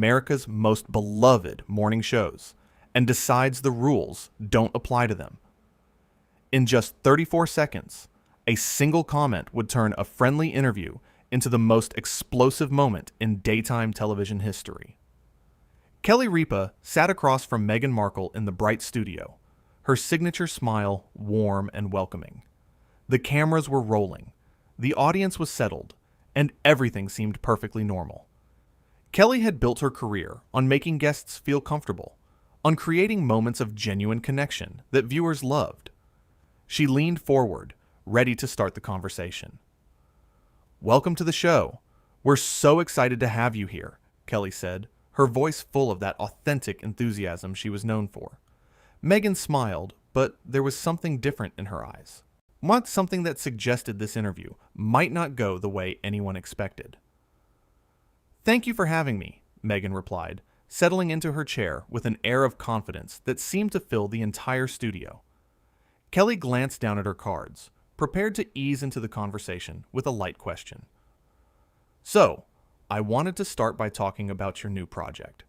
America's most beloved morning shows and decides the rules don't apply to them. In just 34 seconds, a single comment would turn a friendly interview into the most explosive moment in daytime television history. Kelly Ripa sat across from Meghan Markle in the bright studio, her signature smile warm and welcoming. The cameras were rolling, the audience was settled, and everything seemed perfectly normal. Kelly had built her career on making guests feel comfortable, on creating moments of genuine connection that viewers loved. She leaned forward, ready to start the conversation. "Welcome to the show. We're so excited to have you here," Kelly said, her voice full of that authentic enthusiasm she was known for. Meghan smiled, but there was something different in her eyes. Something that suggested this interview might not go the way anyone expected. "Thank you for having me," Meghan replied, settling into her chair with an air of confidence that seemed to fill the entire studio. Kelly glanced down at her cards, prepared to ease into the conversation with a light question. "So, I wanted to start by talking about your new project.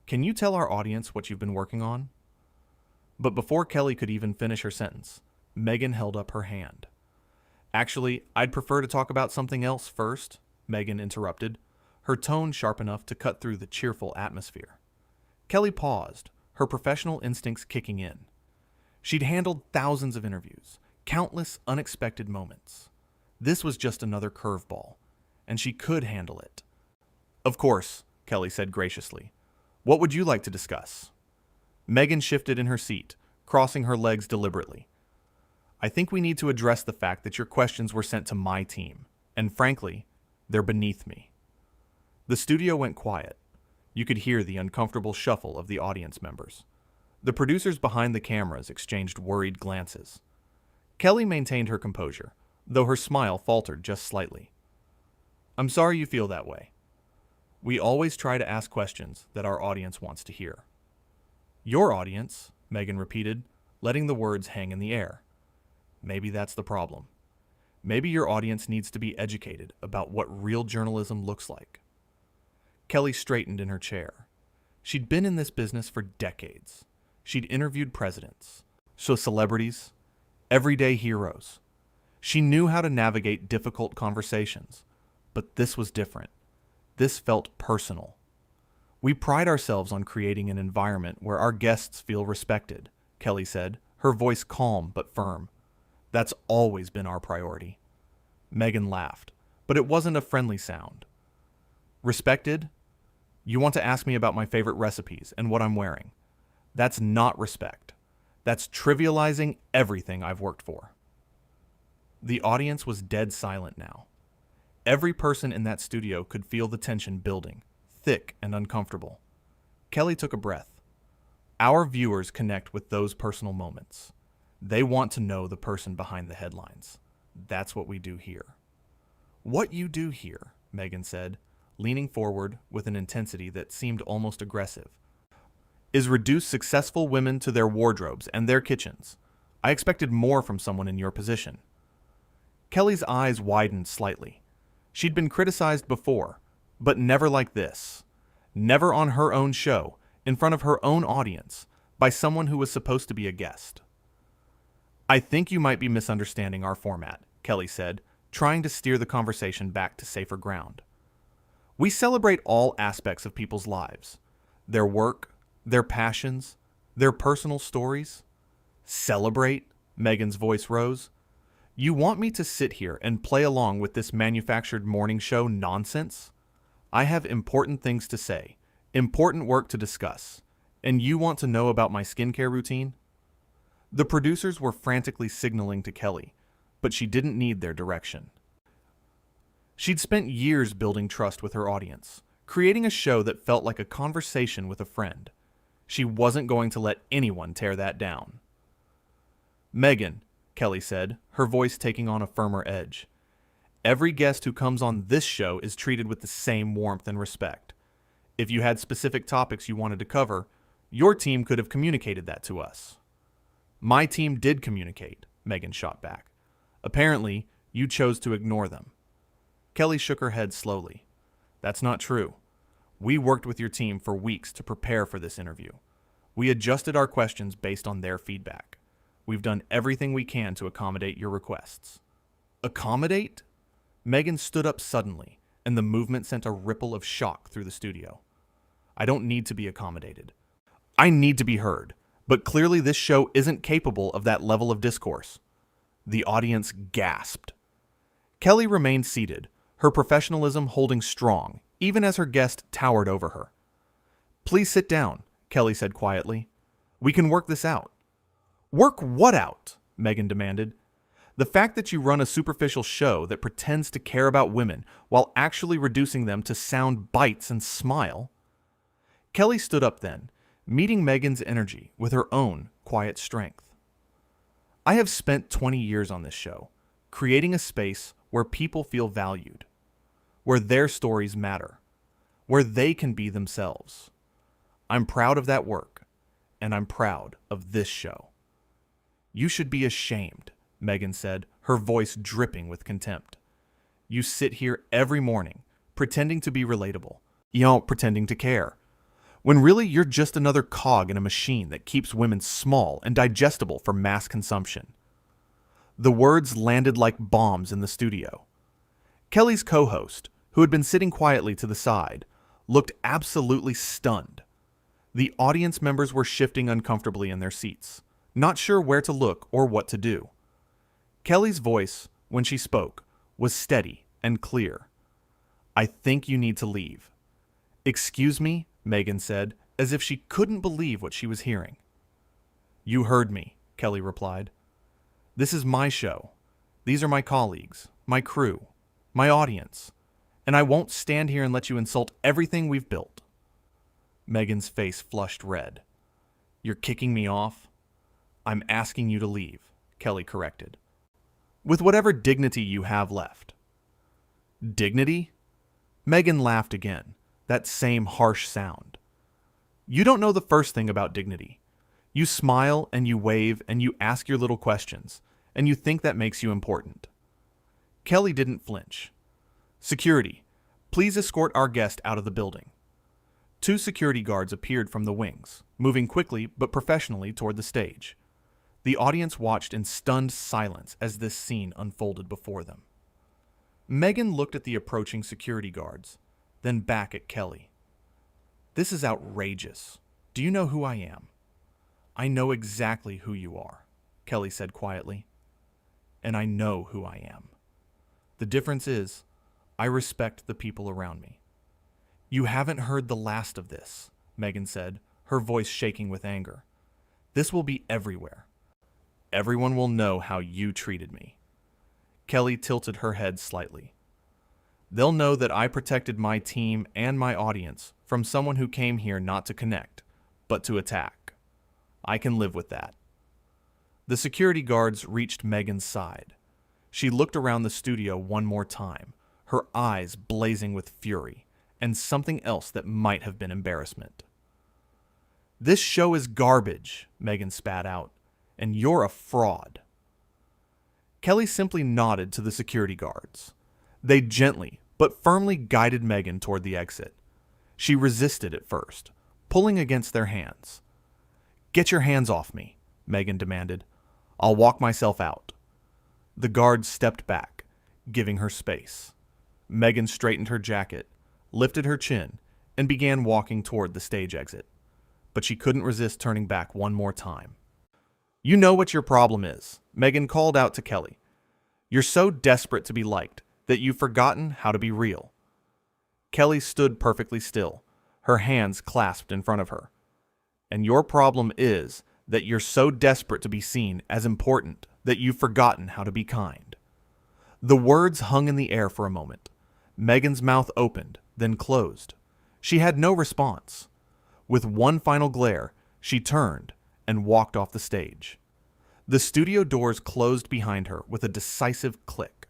Can you tell our audience what you've been working on?" But before Kelly could even finish her sentence, Meghan held up her hand. "Actually, I'd prefer to talk about something else first," Meghan interrupted, her tone sharp enough to cut through the cheerful atmosphere. Kelly paused, her professional instincts kicking in. She'd handled thousands of interviews, countless unexpected moments. This was just another curveball, and she could handle it. "Of course," Kelly said graciously. "What would you like to discuss?" Meghan shifted in her seat, crossing her legs deliberately. "I think we need to address the fact that your questions were sent to my team, and frankly, they're beneath me." The studio went quiet. You could hear the uncomfortable shuffle of the audience members. The producers behind the cameras exchanged worried glances. Kelly maintained her composure, though her smile faltered just slightly. "I'm sorry you feel that way. We always try to ask questions that our audience wants to hear." "Your audience," Meghan repeated, letting the words hang in the air. Maybe that's the problem. Maybe your audience needs to be educated about what real journalism looks like. Kelly straightened in her chair. She'd been in this business for decades. She'd interviewed presidents, celebrities, everyday heroes. She knew how to navigate difficult conversations, but this was different. This felt personal. "We pride ourselves on creating an environment where our guests feel respected," Kelly said, her voice calm but firm. "That's always been our priority." Meghan laughed, but it wasn't a friendly sound. "Respected? You want to ask me about my favorite recipes and what I'm wearing. That's not respect. That's trivializing everything I've worked for." The audience was dead silent now. Every person in that studio could feel the tension building, thick and uncomfortable. Kelly took a breath. Our viewers connect with those personal moments. They want to know the person behind the headlines. That's what we do here. "What you do here," Meghan said, leaning forward with an intensity that seemed almost aggressive, "is reduce successful women to their wardrobes and their kitchens. I expected more from someone in your position." Kelly's eyes widened slightly. She'd been criticized before, but never like this. Never on her own show, in front of her own audience, by someone who was supposed to be a guest. "I think you might be misunderstanding our format," Kelly said, trying to steer the conversation back to safer ground. "We celebrate all aspects of people's lives. Their work, their passions, their personal stories." "Celebrate?" Meghan's voice rose. "You want me to sit here and play along with this manufactured morning show nonsense? I have important things to say, important work to discuss, and you want to know about my skincare routine?" The producers were frantically signaling to Kelly, but she didn't need their direction. She'd spent years building trust with her audience, creating a show that felt like a conversation with a friend. She wasn't going to let anyone tear that down. "Meghan," Kelly said, her voice taking on a firmer edge, "every guest who comes on this show is treated with the same warmth and respect. If you had specific topics you wanted to cover, your team could have communicated that to us." "My team did communicate," Meghan shot back. "Apparently, you chose to ignore them." Kelly shook her head slowly. "That's not true. We worked with your team for weeks to prepare for this interview. We adjusted our questions based on their feedback. We've done everything we can to accommodate your requests." Accommodate? Meghan stood up suddenly, and the movement sent a ripple of shock through the studio. "I don't need to be accommodated. I need to be heard, but clearly this show isn't capable of that level of discourse." The audience gasped. Kelly remained seated, her professionalism holding strong, even as her guest towered over her. "Please sit down," Kelly said quietly. "We can work this out." "Work what out?" Meghan demanded. "The fact that you run a superficial show that pretends to care about women while actually reducing them to sound bites and smile." Kelly stood up then, meeting Meghan's energy with her own quiet strength. "I have spent 20 years on this show, creating a space where people feel valued, where their stories matter, where they can be themselves. I'm proud of that work, and I'm proud of this show." "You should be ashamed," Meghan said, her voice dripping with contempt. "You sit here every morning, pretending to be relatable, pretending to care, when really you're just another cog in a machine that keeps women small and digestible for mass consumption." The words landed like bombs in the studio. Kelly's co-host, who had been sitting quietly to the side, looked absolutely stunned. The audience members were shifting uncomfortably in their seats, not sure where to look or what to do. Kelly's voice, when she spoke, was steady and clear. "I think you need to leave." "Excuse me?" Meghan said, as if she couldn't believe what she was hearing. "You heard me," Kelly replied. "This is my show. These are my colleagues, my crew, my audience, and I won't stand here and let you insult everything we've built." Meghan's face flushed red. "You're kicking me off?" "I'm asking you to leave," Kelly corrected. "With whatever dignity you have left." "Dignity?" Meghan laughed again, that same harsh sound. "You don't know the first thing about dignity. You smile and you wave and you ask your little questions, and you think that makes you important." Kelly didn't flinch. "Security, please escort our guest out of the building." 2 security guards appeared from the wings, moving quickly but professionally toward the stage. The audience watched in stunned silence as this scene unfolded before them. Meghan looked at the approaching security guards, then back at Kelly. "This is outrageous. Do you know who I am?" "I know exactly who you are," Kelly said quietly. "And I know who I am. The difference is, I respect the people around me." "You haven't heard the last of this," Meghan said, her voice shaking with anger. "This will be everywhere. Everyone will know how you treated me." Kelly tilted her head slightly. "They'll know that I protected my team and my audience from someone who came here not to connect, but to attack. I can live with that." The security guards reached Meghan's side. She looked around the studio one more time, her eyes blazing with fury, and something else that might have been embarrassment. "This show is garbage," Meghan spat out, "and you're a fraud." Kelly simply nodded to the security guards. They gently but firmly guided Meghan toward the exit. She resisted at first, pulling against their hands. "Get your hands off me," Meghan demanded. "I'll walk myself out." The guards stepped back, giving her space. Meghan straightened her jacket, lifted her chin, and began walking toward the stage exit. But she couldn't resist turning back one more time. "You know what your problem is," Meghan called out to Kelly. "You're so desperate to be liked that you've forgotten how to be real." Kelly stood perfectly still, her hands clasped in front of her. "And your problem is that you're so desperate to be seen as important that you've forgotten how to be kind." The words hung in the air for a moment. Meghan's mouth opened, then closed. She had no response. With one final glare, she turned and walked off the stage. The studio doors closed behind her with a decisive click.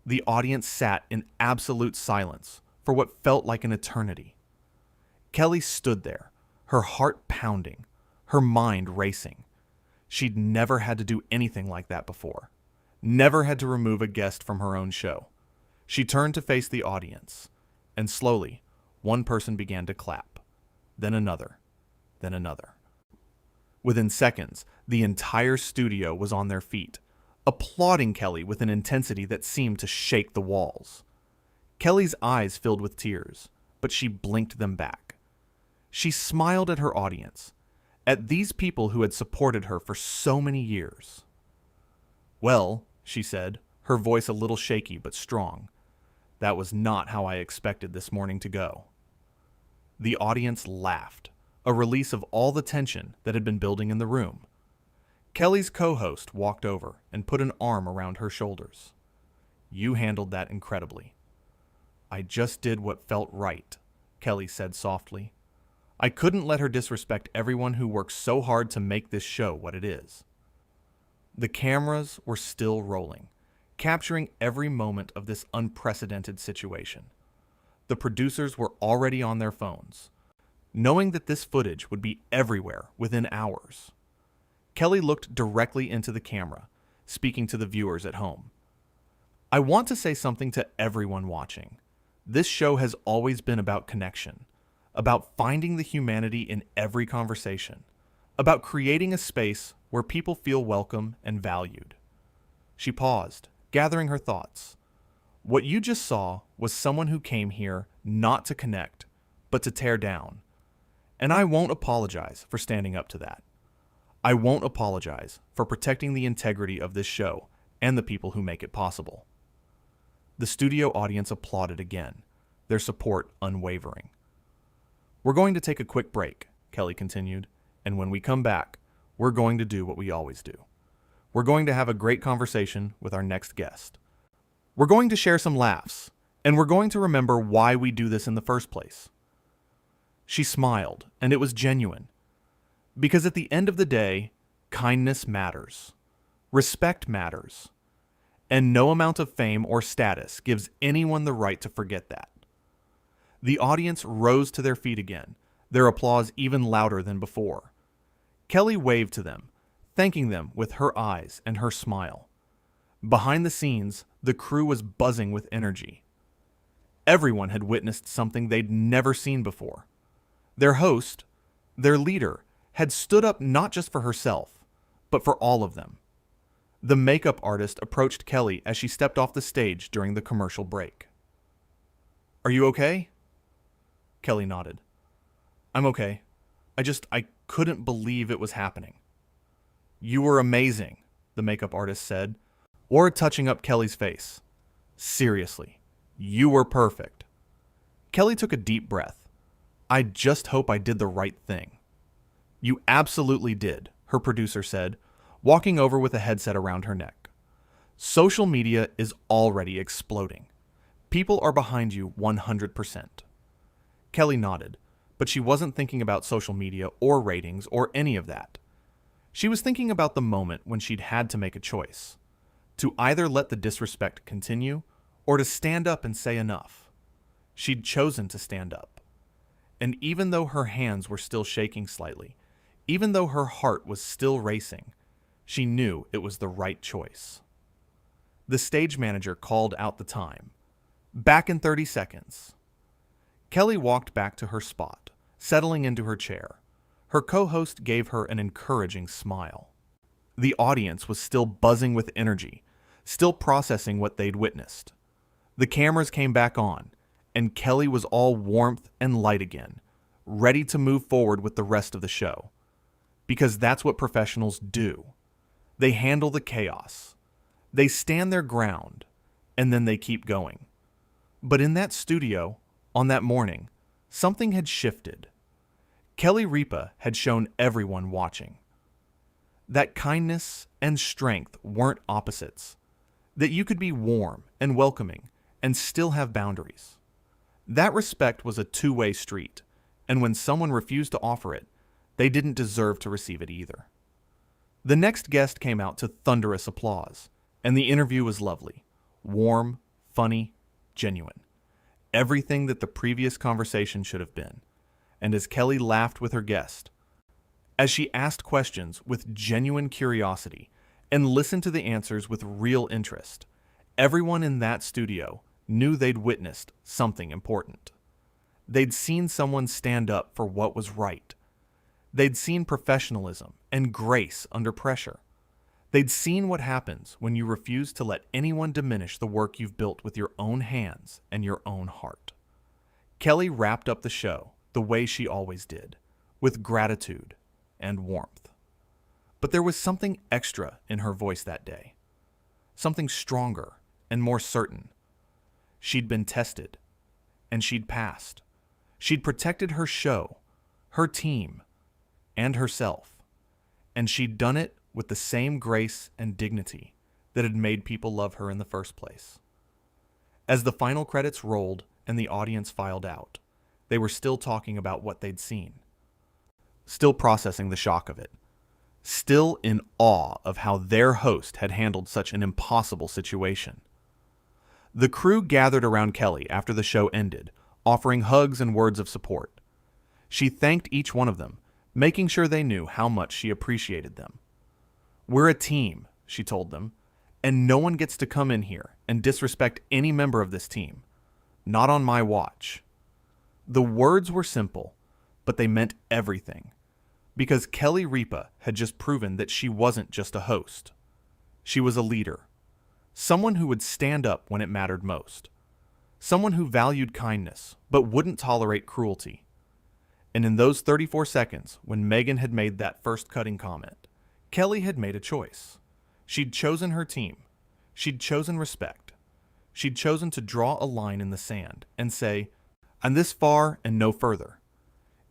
The audience sat in absolute silence for what felt like an eternity. Kelly stood there, her heart pounding, her mind racing. She'd never had to do anything like that before. Never had to remove a guest from her own show. She turned to face the audience, and slowly, One person began to clap, then another, then another. Within seconds, the entire studio was on their feet, applauding Kelly with an intensity that seemed to shake the walls. Kelly's eyes filled with tears, but she blinked them back. She smiled at her audience, at these people who had supported her for so many years. "Well," she said, her voice a little shaky but strong, "that was not how I expected this morning to go." The audience laughed, a release of all the tension that had been building in the room. Kelly's co-host walked over and put an arm around her shoulders. "You handled that incredibly." "I just did what felt right," Kelly said softly. "I couldn't let her disrespect everyone who works so hard to make this show what it is." The cameras were still rolling, capturing every moment of this unprecedented situation. The producers were already on their phones, knowing that this footage would be everywhere within hours. Kelly looked directly into the camera, speaking to the viewers at home. "I want to say something to everyone watching. This show has always been about connection, about finding the humanity in every conversation, about creating a space where people feel welcome and valued." She paused, gathering her thoughts. "What you just saw was someone who came here not to connect, but to tear down. And I won't apologize for standing up to that. I won't apologize for protecting the integrity of this show and the people who make it possible." The studio audience applauded again, their support unwavering. "We're going to take a quick break," Kelly continued, "and when we come back, we're going to do what we always do. We're going to have a great conversation with our next guest. We're going to share some laughs, and we're going to remember why we do this in the first place." She smiled, and it was genuine. Because at the end of the day, kindness matters. Respect matters. And no amount of fame or status gives anyone the right to forget that. The audience rose to their feet again, their applause even louder than before. Kelly waved to them, thanking them with her eyes and her smile. Behind the scenes, the crew was buzzing with energy. Everyone had witnessed something they'd never seen before. Their host, their leader, had stood up not just for herself, but for all of them. The makeup artist approached Kelly as she stepped off the stage during the commercial break. "Are you okay?" Kelly nodded. "I'm okay. I couldn't believe it was happening." "You were amazing," the makeup artist said, or touching up Kelly's face. "Seriously, you were perfect." Kelly took a deep breath. "I just hope I did the right thing." "You absolutely did," her producer said, walking over with a headset around her neck. "Social media is already exploding. People are behind you 100%. Kelly nodded, but she wasn't thinking about social media or ratings or any of that. She was thinking about the moment when she'd had to make a choice, to either let the disrespect continue or to stand up and say enough. She'd chosen to stand up. And even though her hands were still shaking slightly, even though her heart was still racing, she knew it was the right choice. The stage manager called out the time. "Back in 30 seconds. Kelly walked back to her spot, settling into her chair. Her co-host gave her an encouraging smile. The audience was still buzzing with energy, still processing what they'd witnessed. The cameras came back on, and Kelly was all warmth and light again, ready to move forward with the rest of the show. Because that's what professionals do. They handle the chaos. They stand their ground, and then they keep going. But in that studio, on that morning, something had shifted. Kelly Ripa had shown everyone watching that kindness and strength weren't opposites, that you could be warm and welcoming and still have boundaries. That respect was a two-way street, and when someone refused to offer it, they didn't deserve to receive it either. The next guest came out to thunderous applause, and the interview was lovely, warm, funny, genuine. Everything that the previous conversation should have been. And as Kelly laughed with her guest, as she asked questions with genuine curiosity and listened to the answers with real interest, everyone in that studio knew they'd witnessed something important. They'd seen someone stand up for what was right. They'd seen professionalism and grace under pressure. They'd seen what happens when you refuse to let anyone diminish the work you've built with your own hands and your own heart. Kelly wrapped up the show the way she always did, with gratitude and warmth. But there was something extra in her voice that day, something stronger and more certain. She'd been tested, and she'd passed. She'd protected her show, her team, and herself, and she'd done it with the same grace and dignity that had made people love her in the first place. As the final credits rolled and the audience filed out, they were still talking about what they'd seen, still processing the shock of it, still in awe of how their host had handled such an impossible situation. The crew gathered around Kelly after the show ended, offering hugs and words of support. She thanked each one of them, making sure they knew how much she appreciated them. "We're a team," she told them, "and no one gets to come in here and disrespect any member of this team. Not on my watch." The words were simple, but they meant everything, because Kelly Ripa had just proven that she wasn't just a host. She was a leader, someone who would stand up when it mattered most, someone who valued kindness but wouldn't tolerate cruelty. And in those 34 seconds, when Meghan had made that first cutting comment, Kelly had made a choice. She'd chosen her team. She'd chosen respect. She'd chosen to draw a line in the sand and say, "I'm this far and no further."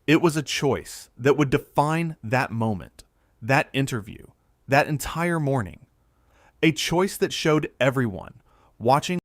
It was a choice that would define that moment, that interview, that entire morning. A choice that showed everyone watching